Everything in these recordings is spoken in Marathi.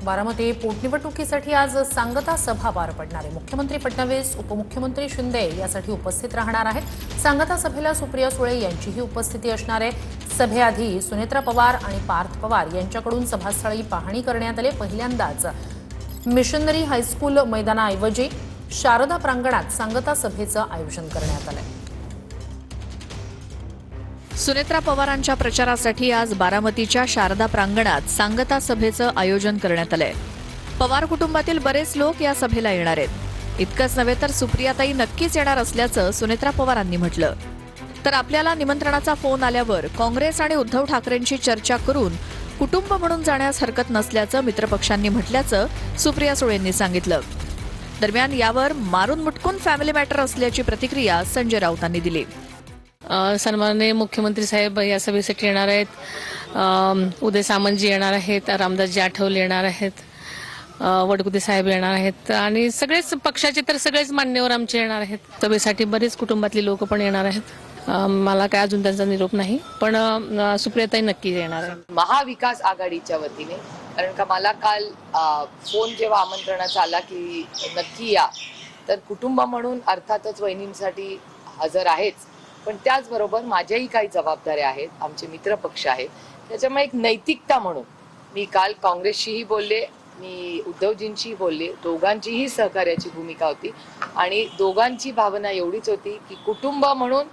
बारामती पोटनिवडणुकीसाठी आज सांगता सभा पार पडणार आहे। मुख्यमंत्री फडणवीस, उपमुख्यमंत्री शिंदे यासाठी उपस्थित राहणार आहेत। सांगता सभेला सुप्रिया सुळे यांचीही उपस्थिती असणार आहे। सभेआधी सुनेत्रा पवार आणि पार्थ पवार यांच्याकडून सभास्थळी पाहणी करण्यात आली। पहिल्यांदाच मिशनरी हायस्कूल मैदानाऐवजी शारदा प्रांगणात सांगता सभेचं आयोजन करण्यात आलं आहे। सुनेत्रा पवारांच्या प्रचारासाठी आज बारामतीच्या शारदा प्रांगणात सांगता सभेचं आयोजन करण्यात आलंय। पवार कुटुंबातील बरेच लोक या सभेला येणार आहेत। इतकंच नव्हे तर सुप्रियाताई नक्कीच येणार असल्याचं सुनेत्रा पवारांनी म्हटलं। तर आपल्याला निमंत्रणाचा फोन आल्यावर काँग्रेस आणि उद्धव ठाकरेंची चर्चा करून कुटुंब म्हणून जाण्यास हरकत नसल्याचं मित्रपक्षांनी म्हटल्याचं सुप्रिया सुळेंनी सांगितलं। दरम्यान यावर मारून मुटकून फॅमिली मॅटर असल्याची प्रतिक्रिया संजय राऊतांनी दिली। सन्माननीय मुख्यमंत्री साहेब या सभेसाठी येणार आहेत। उदय सामंतजी येणार आहेत, रामदासजी आठवले येणार आहेत, वडकुते साहेब येणार आहेत आणि सगळेच पक्षाचे तर सगळेच मान्यवर आमचे येणार आहेत। सभेसाठी बरेच कुटुंबातली लोक पण येणार आहेत। मला काय अजून त्यांचा निरोप नाही, पण सुप्रियाताई नक्की येणार आहे महाविकास आघाडीच्या वतीने। कारण का मला काल फोन जेव्हा आमंत्रणाचा आला की नक्की या, तर कुटुंब म्हणून अर्थातच वहिनींसाठी हजर आहेच, पण त्याचबरोबर माझ्याही काही जबाबदाऱ्या आहेत, आमचे मित्रपक्ष आहेत। त्याच्यामुळे एक नैतिकता म्हणून मी काल काँग्रेसशीही बोलले, मी उद्धवजींशी बोलले, दोघांचीही सहकार्याची भूमिका होती आणि दोघांची भावना एवढीच होती की कुटुंब म्हणून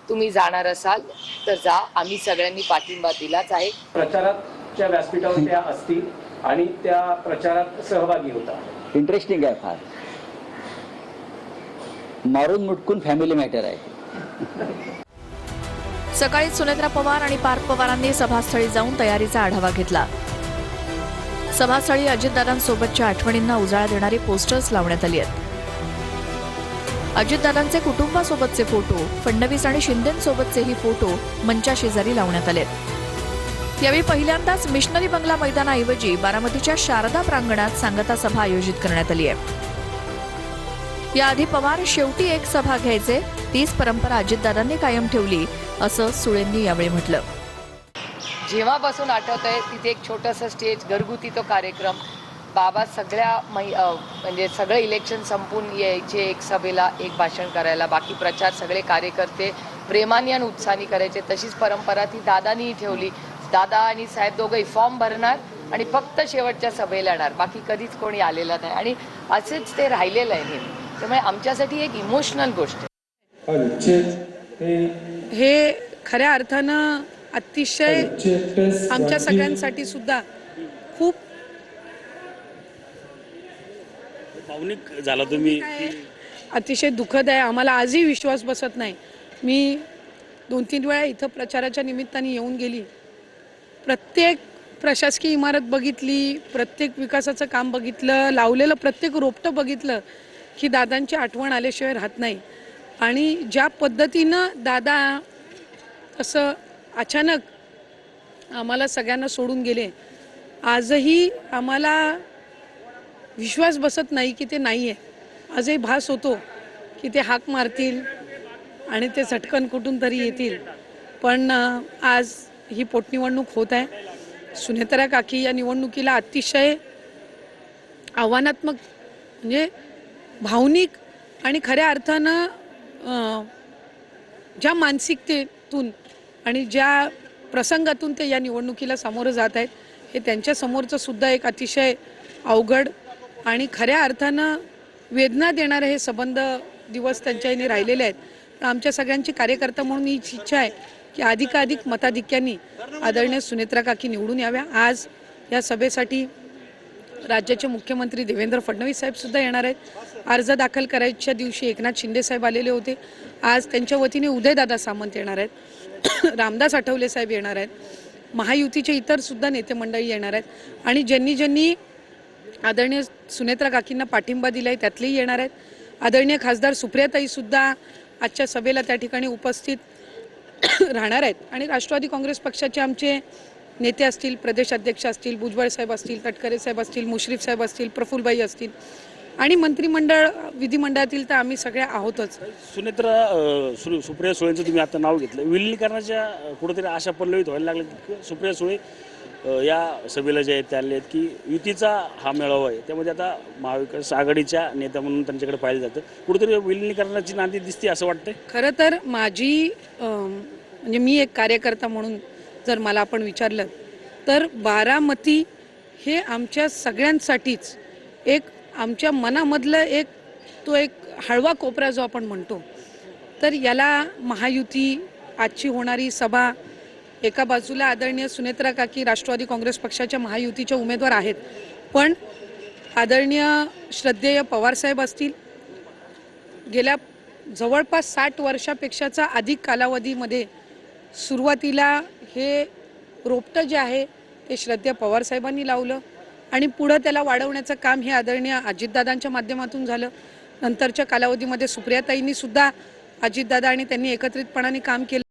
तुम्ही जाणार असाल तर जा, आम्ही सगळ्यांनी पाठिंबा दिलाच आहे। प्रचाराच्या व्यासपीठावर त्या असतील आणि त्या प्रचारात सहभागी होता। इंटरेस्टिंग आहे, फार मारून मुटकून फॅमिली मॅटर आहे। सकाळी सुनेत्रा पवार आणि पार्थ पवारांनी सभास्थळी जाऊन तयारीचा आढावा घेतला। सभास्थळी अजितदादांसोबतच्या आठवणींना उजाळा देणारी पोस्टर्स लावण्यात आली आहेत। अजितदादांचे कुटुंबासोबतचे फोटो, फडणवीस आणि शिंदेंसोबतचेही फोटो मंचाशेजारी लावण्यात आलेत। यावेळी पहिल्यांदाच मिशनरी बंगला मैदानाऐवजी बारामतीच्या शारदा प्रांगणात सांगता सभा आयोजित करण्यात आली आहे। याआधी पवार शेवटी एक सभा घ्यायचे, तीच परंपरा अजितदादांनी कायम ठेवली असं सुळेंनी यावेळी म्हटलं। जेव्हापासून आठवतंय तिथे एक छोटंसं स्टेज, घरगुती तो कार्यक्रम, बाबा सगळ्या म्हणजे सगळं इलेक्शन संपून यायचे एक सभेला एक भाषण करायला, बाकी प्रचार सगळे कार्यकर्ते प्रेमाने आणि उत्साहाने करायचे। तशीच परंपरा ती दादांनी ठेवली। दादा आणि साहेब दोघंही फॉर्म भरणार आणि फक्त शेवटच्या सभेला येणार, बाकी कधीच कोणी आलेला नाही आणि असेच ते राहिलेलं आहे नेहमी। त्यामुळे आमच्यासाठी एक इमोशनल गोष्ट आहे। हे खऱ्या अर्थानं अतिशय आमच्या सगळ्यांसाठी सुद्धा खूप भावनिक झाला तुम्ही, अतिशय दुःखद आहे। आम्हाला आजही विश्वास बसत नाही। मी 2-3 वेळा इथं प्रचाराच्या निमित्ताने येऊन गेली, प्रत्येक प्रशासकीय इमारत बघितली, प्रत्येक विकासाचं काम बघितलं, लावलेलं प्रत्येक रोपटं बघितलं की दादांची आठवण आल्याशिवाय राहत नाही। आणि ज्या पद्धतीनं दादा असं अचानक आम्हाला सगळ्यांना सोडून गेले, आजही आम्हाला विश्वास बसत नाही की ते नाही आहे। आजही भास होतो की ते हाक मारतील आणि ते झटकन कुठून तरी येतील, पण आज ही पोटनिवडणूक होत आहे। सुनेत्रा काकी या निवडणुकीला अतिशय आव्हानात्मक, म्हणजे भावनिक आणि खऱ्या अर्थानं ज्या मानसिकतेतून आणि ज्या प्रसंगातून ते या निवडणुकीला सामोरं जात आहेत, हे त्यांच्या समोरचं सुद्धा एक अतिशय अवघड आणि खऱ्या अर्थानं वेदना देणारे हे संबंध दिवस त्यांच्या याने राहिलेले आहेत। पण आमच्या सगळ्यांची कार्यकर्ता म्हणून हीच इच्छा आहे की अधिकाधिक मताधिक्यांनी आदरणीय सुनेत्रा काकी निवडून याव्या। आज या सभेसाठी राज्याचे मुख्यमंत्री देवेंद्र फडणवीस साहेब सुद्धा येणार आहेत। अर्ज दाखल करायच्या दिवशी एकनाथ शिंदे साहेब आलेले होते। आज त्यांच्या वतीने उदयदादा सामंत येणार आहेत, रामदास आठवले साहेब येणार आहेत, महायुतीचे इतर सुद्धा नेते मंडळी येणार आहेत आणि ज्यांनी ज्यांनी आदरणीय सुनेत्रा काकींना पाठिंबा दिलाय त्यातलेही येणार आहेत। आदरणीय खासदार सुप्रियाताई सुद्धा आजच्या सभेला त्या ठिकाणी उपस्थित राहणार आहेत आणि राष्ट्रवादी काँग्रेस पक्षाचे आमचे नेते असतील, प्रदेश अध्यक्ष असतील, भुजबळ साहेब असतील, तटकरे साहेब असतील, मुश्रीफ साहेब असतील, प्रफुल्लबाई असतील आणि मंत्रिमंडळ विधिमंडळातील तर आम्ही सगळे आहोतच। सुप्रिया सुळेंचं तुम्ही आता नाव घेतलं, विलीनीकरणाच्या कुठेतरी आशा पल्लवित व्हायला लागल्या। सुप्रिया सुळे या सभेला जे आहेत ते आले आहेत की युतीचा हा मेळावा आहे, त्यामध्ये आता महाविकास आघाडीच्या नेत्या म्हणून त्यांच्याकडे पाहिलं जातं, कुठेतरी विलिनीकरणाची नांदी दिसते असं वाटतंय. खरं तर माझी म्हणजे मी एक कार्यकर्ता म्हणून जर मला आपण विचारलं तर बारामती हे आमच्या सगळ्यांसाठीच एक आमच्या मनामधलं एक हळवा कोपरा जो आपण म्हणतो, तर याला महायुती आजची होणारी सभा, एका बाजूला आदरणीय सुनेत्रा काकी राष्ट्रवादी काँग्रेस पक्षाच्या महायुतीच्या उमेदवार आहेत, पण आदरणीय श्रद्धेय पवारसाहेब असतील, गेल्या जवळपास 60 वर्षापेक्षाचा अधिक कालावधीमध्ये सुरुवातीला हे रोपटं जे आहे ते श्रद्धेय पवारसाहेबांनी लावलं आणि पुढं त्याला वाढवण्याचं काम हे आदरणीय अजितदादांच्या माध्यमातून झालं. नंतरच्या कालावधीमध्ये सुप्रियाताईंनी सुद्धा अजितदादा आणि त्यांनी एकत्रितपणाने काम केलं.